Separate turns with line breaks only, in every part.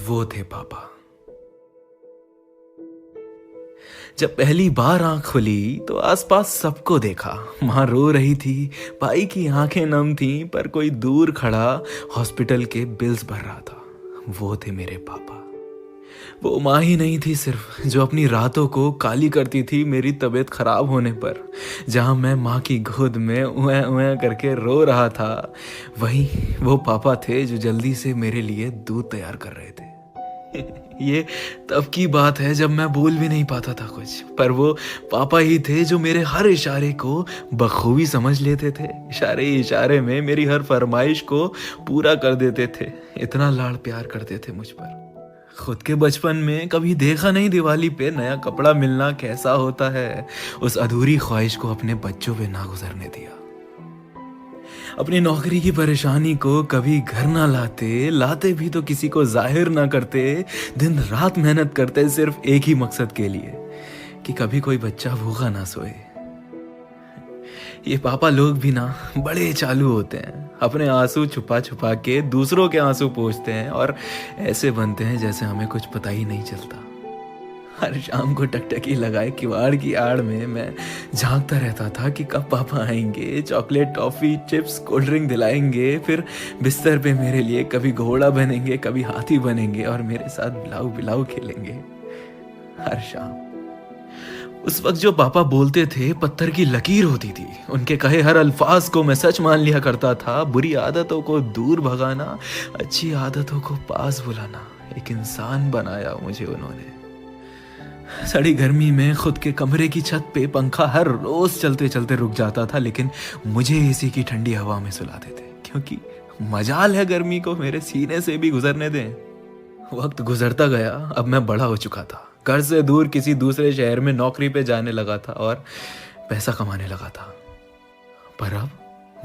वो थे पापा। जब पहली बार आंख खुली तो आसपास सबको देखा। माँ रो रही थी, भाई की आंखें नम थीं, पर कोई दूर खड़ा हॉस्पिटल के बिल्स भर रहा था। वो थे मेरे पापा। वो माँ ही नहीं थी सिर्फ, जो अपनी रातों को काली करती थी मेरी तबीयत खराब होने पर। जहाँ मैं माँ की गोद में उए उए करके रो रहा था, वहीं वो पापा थे जो जल्दी से मेरे लिए दूध तैयार कर रहे थे। ये तब की बात है जब मैं बोल भी नहीं पाता था कुछ, पर वो पापा ही थे जो मेरे हर इशारे को बखूबी समझ लेते थे। इशारे ही इशारे में मेरी हर फरमाइश को पूरा कर देते थे। इतना लाड़ प्यार करते थे मुझ पर। खुद के बचपन में कभी देखा नहीं दिवाली पे नया कपड़ा मिलना कैसा होता है। उस अधूरी ख्वाहिश को अपने बच्चों पे ना गुजरने दिया। अपनी नौकरी की परेशानी को कभी घर ना लाते, लाते भी तो किसी को जाहिर ना करते। दिन रात मेहनत करते सिर्फ एक ही मकसद के लिए, कि कभी कोई बच्चा भूखा ना सोए। ये पापा लोग भी ना बड़े चालू होते हैं। अपने आंसू छुपा छुपा के दूसरों के आंसू पोंछते हैं और ऐसे बनते हैं जैसे हमें कुछ पता ही नहीं चलता। हर शाम को टकटकी लगाए किवाड़ की आड़ में मैं झांकता रहता था कि कब पापा आएंगे, chocolate, toffee, chips, cold drink दिलाएंगे, फिर बिस्तर पे मेरे लिए कभी घोड़ा बनेंगे, कभी हाथी बनेंगे और मेरे साथ बिलाऊ बिलाऊ खेलेंगे। हर शाम उस वक्त जो पापा बोलते थे पत्थर की लकीर होती थी। उनके कहे हर अल्फाज को मैं सच मान लिया करता था। बुरी आदतों को दूर भगाना, अच्छी आदतों को पास बुलाना। एक इंसान बनाया मुझे उन्होंने। सड़ी गर्मी में खुद के कमरे की छत पे पंखा हर रोज चलते चलते रुक जाता था, लेकिन मुझे एसी की ठंडी हवा में सुलाते थे, क्योंकि मजाल है गर्मी को मेरे सीने से भी गुजरने दें। वक्त गुजरता गया, अब मैं बड़ा हो चुका था। घर से दूर किसी दूसरे शहर में नौकरी पे जाने लगा था और पैसा कमाने लगा था। पर अब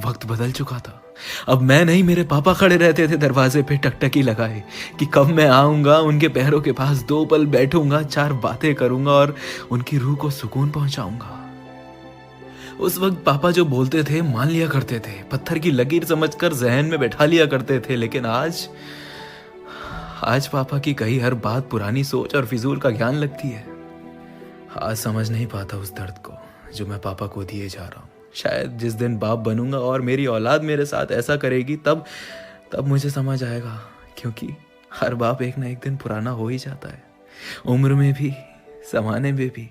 वक्त बदल चुका था। अब मैं नहीं, मेरे पापा खड़े रहते थे दरवाजे पे टकटकी लगाए कि कब मैं आऊंगा। उनके पैरों के पास 2 पल बैठूंगा, 4 बातें करूंगा और उनकी रूह को सुकून पहुंचाऊंगा। उस वक्त पापा जो बोलते थे मान लिया करते थे, पत्थर की लकीर समझकर जहन में बैठा लिया करते थे। लेकिन आज आज पापा की कही हर बात पुरानी सोच और फिजूल का ज्ञान लगती है। आज समझ नहीं पाता उस दर्द को जो मैं पापा को दिए जा रहा हूँ। शायद जिस दिन बाप बनूंगा और मेरी औलाद मेरे साथ ऐसा करेगी, तब तब मुझे समझ आएगा। क्योंकि हर बाप एक ना एक दिन पुराना हो ही जाता है, उम्र में भी, जमाने में भी।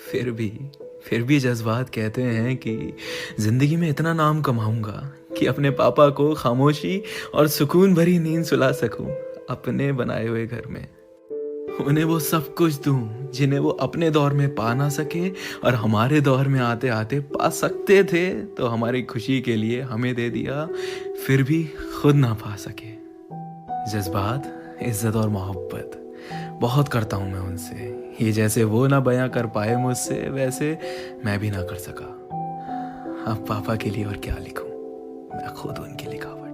फिर भी फिर भी जज्बात कहते हैं कि जिंदगी में इतना नाम कमाऊंगा कि अपने पापा को खामोशी और सुकून भरी नींद सुला सकूं, अपने बनाए हुए घर में। उन्हें वो सब कुछ दूं जिन्हें वो अपने दौर में पा ना सके और हमारे दौर में आते आते पा सकते थे, तो हमारी खुशी के लिए हमें दे दिया, फिर भी खुद ना पा सके। जज्बात, इज्जत और मोहब्बत बहुत करता हूं मैं उनसे। ये जैसे वो ना बयां कर पाए मुझसे, वैसे मैं भी ना कर सका। अब पापा के लिए और क्या लिखूं, मैं खुद उनकी लिखावट।